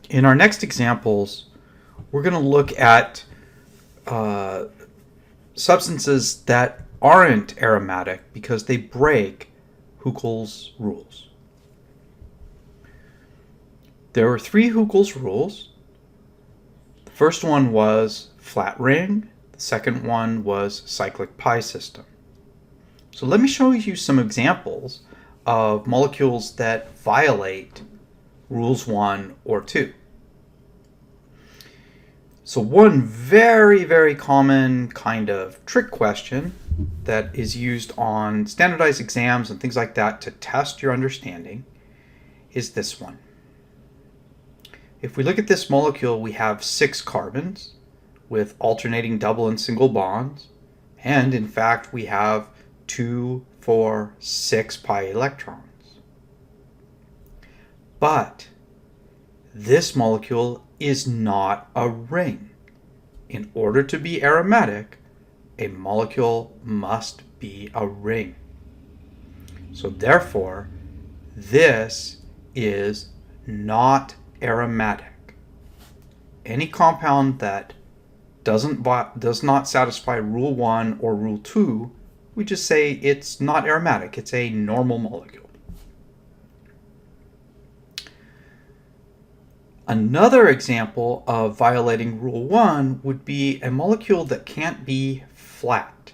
In our next examples, we're going to look at substances that aren't aromatic because they break Huckel's rules. There were 3 Huckel's rules. The first one was flat ring. The second one was cyclic pi system. So let me show you some examples of molecules that violate rules 1 or 2. So one very, very common kind of trick question that is used on standardized exams and things like that to test your understanding is this one. If we look at this molecule, we have 6 carbons with alternating double and single bonds, and in fact we have 2, 4, 6 pi electrons. But this molecule is not a ring. In order to be aromatic, a molecule must be a ring. So therefore, this is not aromatic. Any compound that does not satisfy rule 1 or rule 2, we just say it's not aromatic. It's a normal molecule. Another example of violating rule 1 would be a molecule that can't be flat.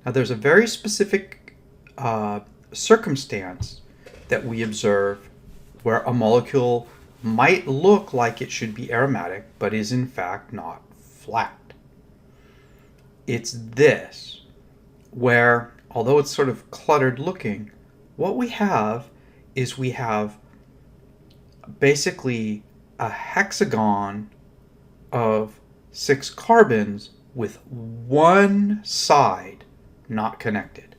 Now there's a very specific circumstance that we observe where a molecule might look like it should be aromatic but is in fact not flat. It's this, where although it's sort of cluttered looking, what we have is we have basically a hexagon of 6 carbons with one side not connected,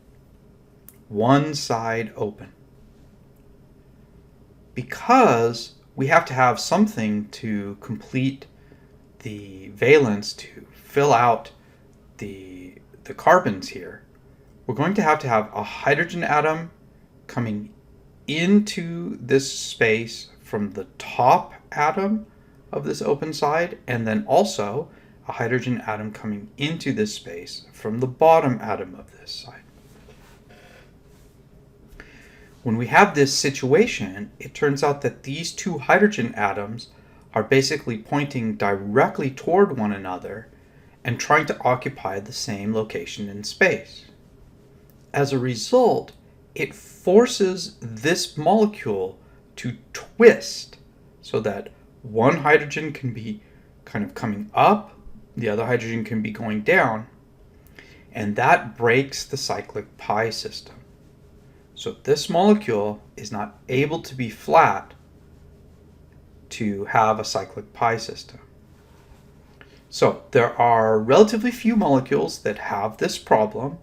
one side open. Because we have to have something to complete the valence to fill out the carbons here, we're going to have a hydrogen atom coming into this space from the top atom of this open side, and then also a hydrogen atom coming into this space from the bottom atom of this side. When we have this situation, it turns out that these 2 hydrogen atoms are basically pointing directly toward one another and trying to occupy the same location in space. As a result, it forces this molecule to twist so that one hydrogen can be kind of coming up, the other hydrogen can be going down, and that breaks the cyclic pi system. So this molecule is not able to be flat to have a cyclic pi system. So there are relatively few molecules that have this problem.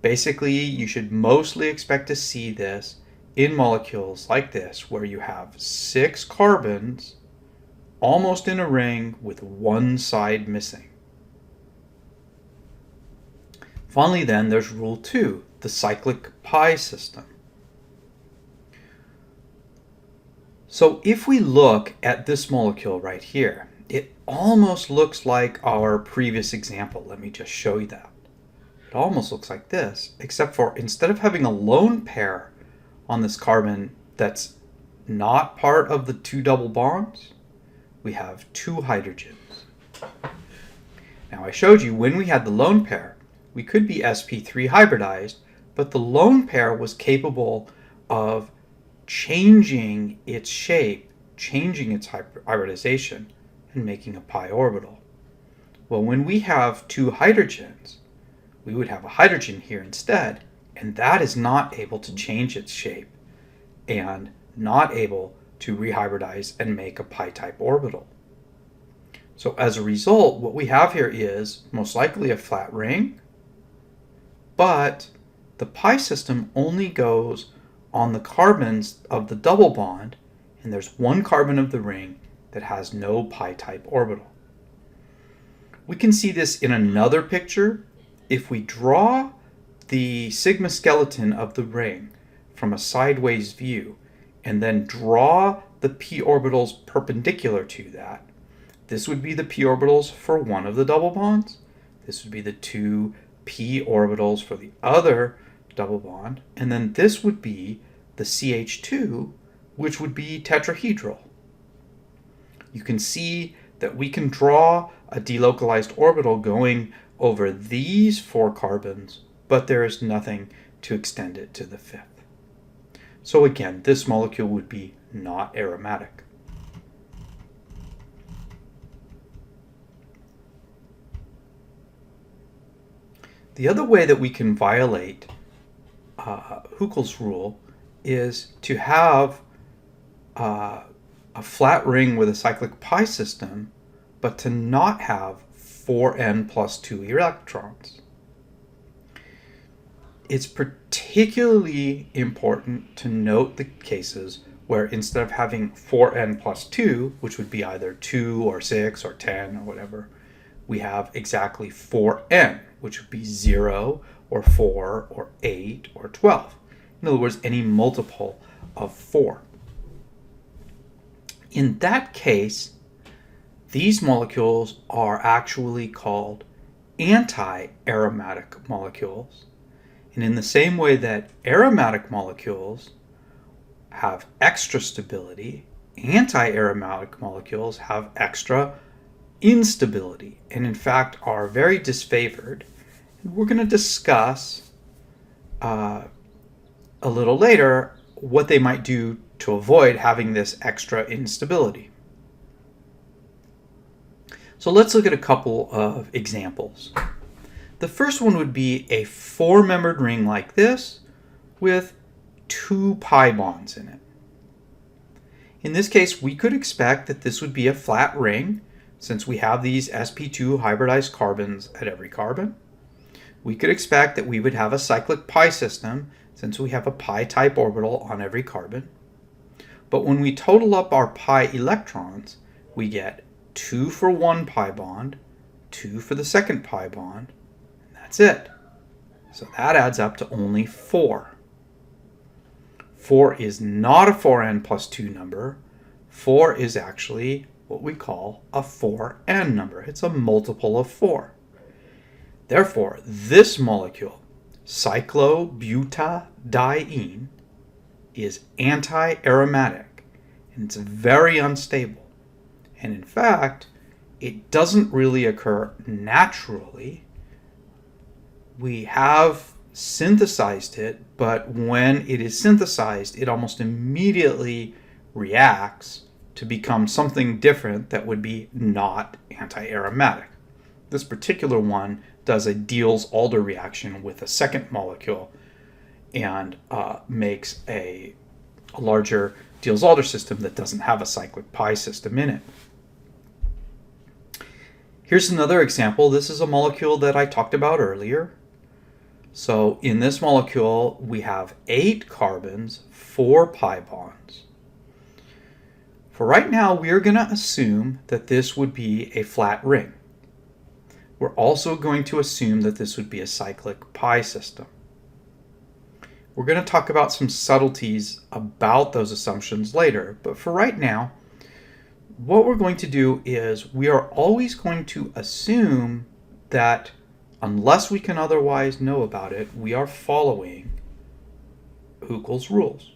Basically, you should mostly expect to see this in molecules like this, where you have 6 carbons almost in a ring with one side missing. Finally then, there's rule 2, the cyclic pi system. So if we look at this molecule right here, it almost looks like our previous example. Let me just show you that. It almost looks like this, except for instead of having a lone pair on this carbon that's not part of the 2 double bonds, we have 2 hydrogens. Now I showed you when we had the lone pair, we could be sp3 hybridized, but the lone pair was capable of changing its shape, changing its hybridization, and making a pi orbital. Well, when we have 2 hydrogens, we would have a hydrogen here instead, and that is not able to change its shape and not able to rehybridize and make a pi-type orbital. So as a result, what we have here is most likely a flat ring, but the pi system only goes on the carbons of the double bond, and there's one carbon of the ring that has no pi-type orbital. We can see this in another picture. If we draw the sigma skeleton of the ring from a sideways view and then draw the p orbitals perpendicular to that. This would be the p orbitals for one of the double bonds. This would be the two p orbitals for the other double bond. And then this would be the CH2, which would be tetrahedral. You can see that we can draw a delocalized orbital going over these 4 carbons, but there is nothing to extend it to the 5th. So again, this molecule would be not aromatic. The other way that we can violate Huckel's rule is to have a flat ring with a cyclic pi system, but to not have 4n plus 2 electrons. It's particularly important to note the cases where instead of having 4n plus 2, which would be either 2 or 6 or 10 or whatever, we have exactly 4n, which would be 0 or 4 or 8 or 12. In other words, any multiple of 4. In that case, these molecules are actually called anti-aromatic molecules. And in the same way that aromatic molecules have extra stability, anti-aromatic molecules have extra instability, and in fact are very disfavored. And we're going to discuss a little later what they might do to avoid having this extra instability. So let's look at a couple of examples. The first one would be a 4-membered ring like this with 2 pi bonds in it. In this case, we could expect that this would be a flat ring since we have these sp2 hybridized carbons at every carbon. We could expect that we would have a cyclic pi system since we have a pi type orbital on every carbon. But when we total up our pi electrons, we get 2 for one pi bond, 2 for the second pi bond, and that's it. So that adds up to only 4. 4 is not a 4n plus 2 number. 4 is actually what we call a 4n number. It's a multiple of 4. Therefore, this molecule, cyclobutadiene, is anti-aromatic, and it's very unstable. And in fact, it doesn't really occur naturally. We have synthesized it, but when it is synthesized, it almost immediately reacts to become something different that would be not anti-aromatic. This particular one does a Diels-Alder reaction with a second molecule and makes a larger Diels-Alder system that doesn't have a cyclic pi system in it. Here's another example. This is a molecule that I talked about earlier. So in this molecule, we have 8 carbons, 4 pi bonds. For right now, we are going to assume that this would be a flat ring. We're also going to assume that this would be a cyclic pi system. We're going to talk about some subtleties about those assumptions later, but for right now, what we're going to do is we are always going to assume that unless we can otherwise know about it, we are following Huckel's rules.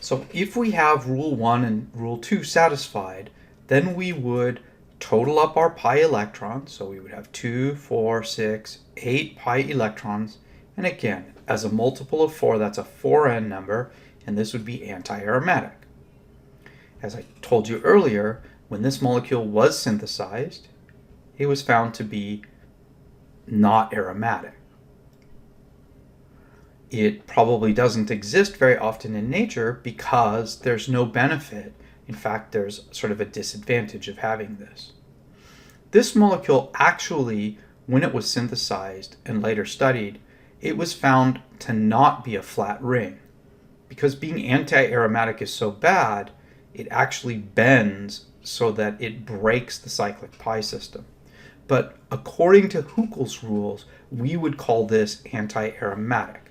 So if we have rule 1 and rule 2 satisfied, then we would total up our pi electrons. So we would have 2, 4, 6, 8 pi electrons. And again, as a multiple of 4, that's a 4n number, and this would be anti-aromatic. As I told you earlier, when this molecule was synthesized, it was found to be not aromatic. It probably doesn't exist very often in nature because there's no benefit. In fact, there's sort of a disadvantage of having this. This molecule actually, when it was synthesized and later studied, it was found to not be a flat ring. Because being anti-aromatic is so bad, it actually bends so that it breaks the cyclic pi system. But according to Huckel's rules, we would call this anti-aromatic.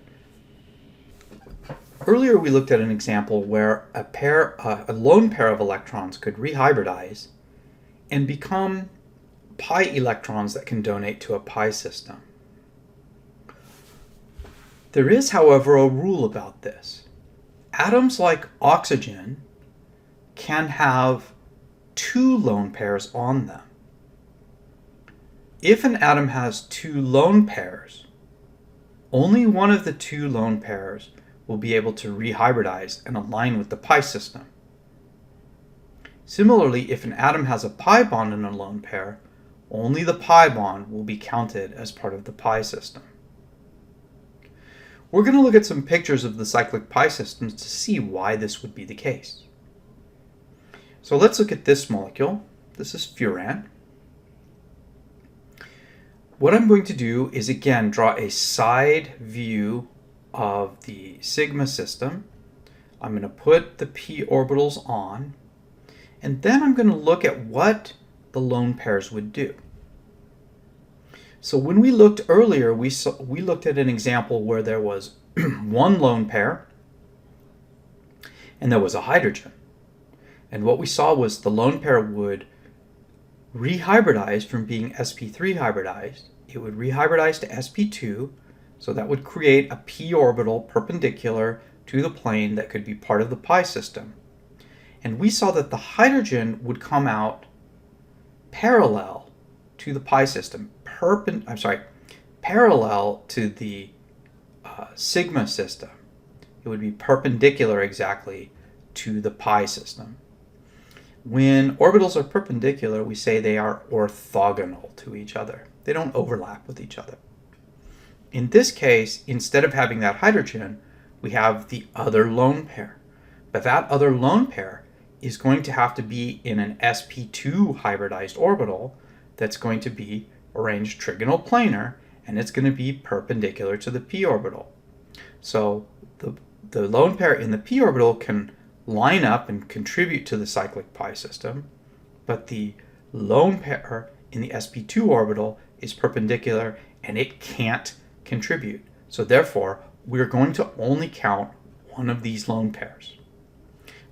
Earlier we looked at an example where a lone pair of electrons could rehybridize and become pi electrons that can donate to a pi system. There is, however, a rule about this. Atoms like oxygen can have two lone pairs on them. If an atom has two lone pairs, only one of the two lone pairs will be able to rehybridize and align with the pi system. Similarly, if an atom has a pi bond in a lone pair, only the pi bond will be counted as part of the pi system. We're going to look at some pictures of the cyclic pi systems to see why this would be the case. So let's look at this molecule. This is furan. What I'm going to do is again draw a side view of the sigma system. I'm going to put the p orbitals on, and then I'm going to look at what the lone pairs would do. So when we looked earlier, we looked at an example where there was one lone pair and there was a hydrogen. And what we saw was the lone pair would rehybridize from being sp3 hybridized. It would rehybridize to sp2, so that would create a p orbital perpendicular to the plane that could be part of the pi system. And we saw that the hydrogen would come out parallel to the pi system, parallel to the sigma system. It would be perpendicular exactly to the pi system. When orbitals are perpendicular, we say they are orthogonal to each other. They don't overlap with each other. In this case, instead of having that hydrogen, we have the other lone pair. But that other lone pair is going to have to be in an sp2 hybridized orbital that's going to be arranged trigonal planar, and it's going to be perpendicular to the p orbital. So the lone pair in the p orbital can line up and contribute to the cyclic pi system, but the lone pair in the sp2 orbital is perpendicular and it can't contribute. So therefore, we're going to only count one of these lone pairs.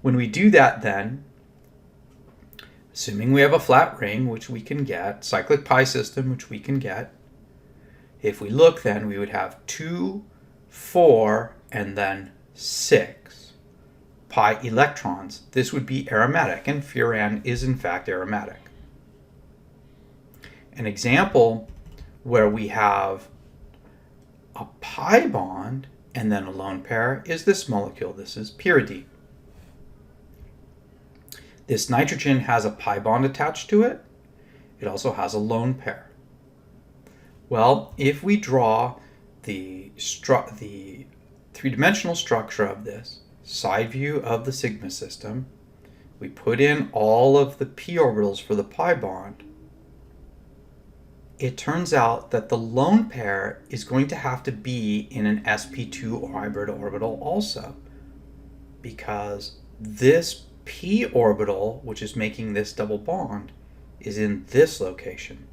When we do that then, assuming we have a flat ring, which we can get, cyclic pi system, which we can get, if we look then, we would have 2, 4, and then 6 pi electrons. This would be aromatic, and furan is in fact aromatic. An example where we have a pi bond and then a lone pair is this molecule. This is pyridine. This nitrogen has a pi bond attached to it. It also has a lone pair. Well, if we draw the three-dimensional structure of this, side view of the sigma system, we put in all of the p orbitals for the pi bond, it turns out that the lone pair is going to have to be in an sp2 hybrid orbital also, because this p orbital, which is making this double bond, is in this location.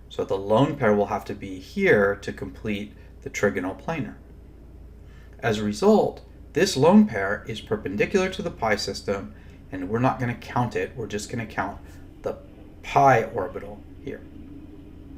So the lone pair will have to be here to complete the trigonal planar. As a result, this lone pair is perpendicular to the pi system, and we're not going to count it. We're just going to count the pi orbital here.